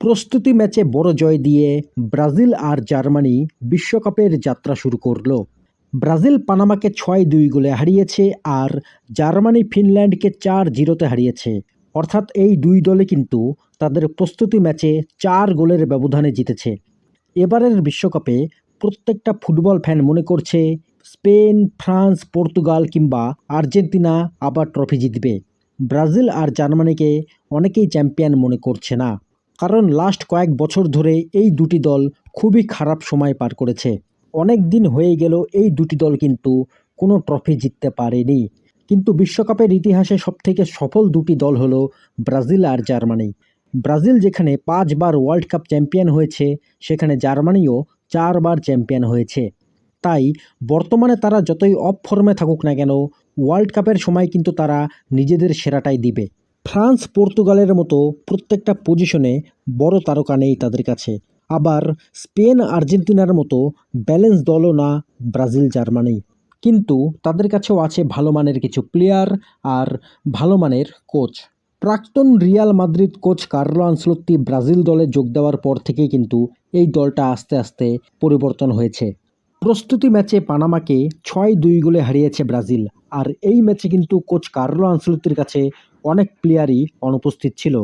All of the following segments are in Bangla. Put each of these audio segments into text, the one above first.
প্রস্তুতি ম্যাচে বড় জয় দিয়ে ব্রাজিল আর জার্মানি বিশ্বকাপের যাত্রা শুরু করলো। ব্রাজিল পানামাকে ৬-২ গোলে হারিয়েছে আর জার্মানি ফিনল্যান্ডকে ৪-০ হারিয়েছে। অর্থাৎ এই দুই দলে কিন্তু তাদের প্রস্তুতি ম্যাচে ৪ গোলের ব্যবধানে জিতেছে। এবারের বিশ্বকাপে প্রত্যেকটা ফুটবল ফ্যান মনে করছে স্পেন, ফ্রান্স, পর্তুগাল কিংবা আর্জেন্টিনা আবার ট্রফি জিতবে। ব্রাজিল আর জার্মানিকে অনেকেই চ্যাম্পিয়ন মনে করছে না, কারণ লাস্ট কয়েক বছর ধরে এই দুটি দল খুবই খারাপ সময় পার করেছে। অনেক দিন হয়ে গেল এই দুটি দল কিন্তু কোনো ট্রফি জিততে পারেনি। কিন্তু বিশ্বকাপের ইতিহাসে সবথেকে সফল দুটি দল হলো ব্রাজিল আর জার্মানি। ব্রাজিল যেখানে ৫ বার ওয়ার্ল্ড কাপ চ্যাম্পিয়ন হয়েছে, সেখানে জার্মানিও ৪ বার চ্যাম্পিয়ন হয়েছে। তাই বর্তমানে তারা যতই অফ ফর্মে থাকুক না কেন, ওয়ার্ল্ড কাপের সময় কিন্তু তারা নিজেদের সেরাটাই দিবে। ফ্রান্স, পর্তুগালের মতো প্রত্যেকটা পজিশনে বড় তারকা নেই তাদের কাছে। আবার স্পেন, আর্জেন্টিনার মতো ব্যালেন্স দলও না ব্রাজিল, জার্মানি। কিন্তু তাদের কাছেও আছে ভালো মানের কিছু প্লেয়ার আর ভালো মানের কোচ। প্রাক্তন Real Madrid coach Carlo Ancelotti Brazil দলে যোগ দেওয়ার পর থেকেই কিন্তু এই দলটা আস্তে আস্তে পরিবর্তন হয়েছে। প্রস্তুতি ম্যাচে পানামাকে ৬-২ গোলে হারিয়েছে ব্রাজিল। আর এই ম্যাচে কিন্তু কোচ কার্লো আনচেলত্তির কাছে অনেক প্লেয়ারই অনুপস্থিত ছিল।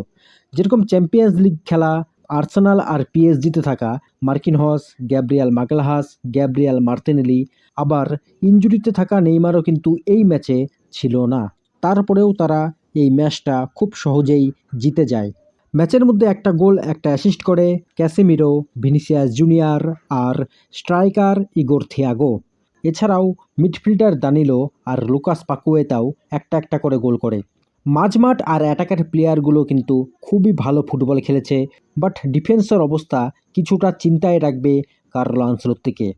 যেরকম চ্যাম্পিয়ন্স লিগ খেলা আর্সেনাল আর পিএসজিতে থাকা মার্কিনহস, গ্যাব্রিয়াল মাগালহাস, গ্যাব্রিয়াল মার্তিনেলি, আবার ইনজুরিতে থাকা নেইমারও কিন্তু এই ম্যাচে ছিল না। তারপরেও তারা এই ম্যাচটা খুব সহজেই জিতে যায়। ম্যাচের মধ্যে একটা গোল, একটা অ্যাসিস্ট করে ক্যাসেমিরো, ভিনিসিয়াস জুনিয়র আর স্ট্রাইকার ইগোর থিয়াগো। এছাড়াও মিডফিল্ডার দানিলো আর লুকাস পাকুয়েতাও একটা একটা করে গোল করে। মাঝমাঠ আর অ্যাটাকার প্লেয়ারগুলো কিন্তু খুবই ভালো ফুটবল খেলেছে, বাট ডিফেন্সের অবস্থা কিছুটা চিন্তায় রাখবে কার্লো আনচেলত্তিকে।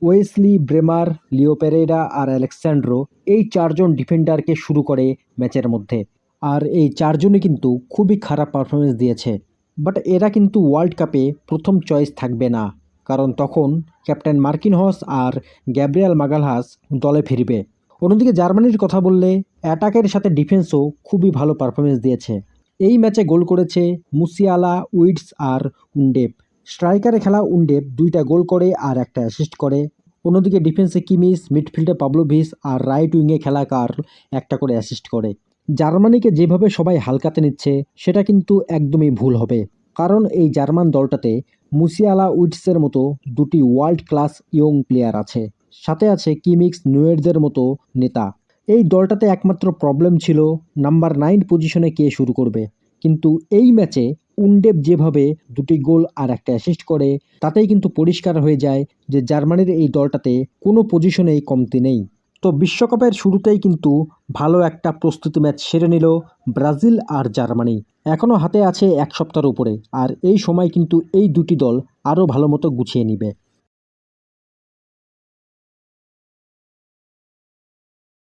ওয়েসলি, ব্রেমার, লিও পেরেইরা আর আলেক্সান্ড্রো, এই ৪ জন ডিফেন্ডারকে শুরু করে ম্যাচের মধ্যে। আর এই ৪ জনই কিন্তু খুবই খারাপ পারফরমেন্স দিয়েছে। বাট এরা কিন্তু ওয়ার্ল্ড কাপে প্রথম চয়েস থাকবে না, কারণ তখন ক্যাপ্টেন মার্কিনহস আর গ্যাব্রিয়াল মাগালহাস দলে ফিরবে। অন্যদিকে জার্মানির কথা বললে অ্যাটাকের সাথে ডিফেন্সও খুবই ভালো পারফরমেন্স দিয়েছে। এই ম্যাচে গোল করেছে মুসিয়ালা, উইটস আর উন্ডেপ। স্ট্রাইকারে খেলা উন্ডেপ ২টা গোল করে আর একটা অ্যাসিস্ট করে। অন্যদিকে ডিফেন্সে কিমিস, মিডফিল্ডে পাবলোভিচ আর রাইট উইংয়ে খেলা কার্ল একটা করে অ্যাসিস্ট করে। জার্মানিকে যেভাবে সবাই হালকাতে নিচ্ছে সেটা কিন্তু একদমই ভুল হবে, কারণ এই জার্মান দলটাতে মুসিয়ালা, উইটসের মতো দুটি ওয়ার্ল্ড ক্লাস ইয়ং প্লেয়ার আছে, সাথে আছে কিমিক্স, নুয়েরদের মতো নেতা। এই দলটাতে একমাত্র প্রবলেম ছিল নাম্বার 9 পজিশনে কে শুরু করবে। কিন্তু এই ম্যাচে উন্ডেপ যেভাবে 2টি গোল আর একটা অ্যাসিস্ট করে, তাতেই কিন্তু পরিষ্কার হয়ে যায় যে জার্মানির এই দলটাতে কোনো পজিশনেই কমতি নেই। তো বিশ্বকাপের শুরুতেই কিন্তু ভালো একটা প্রস্তুতি ম্যাচ সেরে নিল ব্রাজিল আর জার্মানি। এখনও হাতে আছে 1 সপ্তাহের উপরে, আর এই সময় কিন্তু এই দুটি দল আরও ভালো মতো গুছিয়ে নিবে।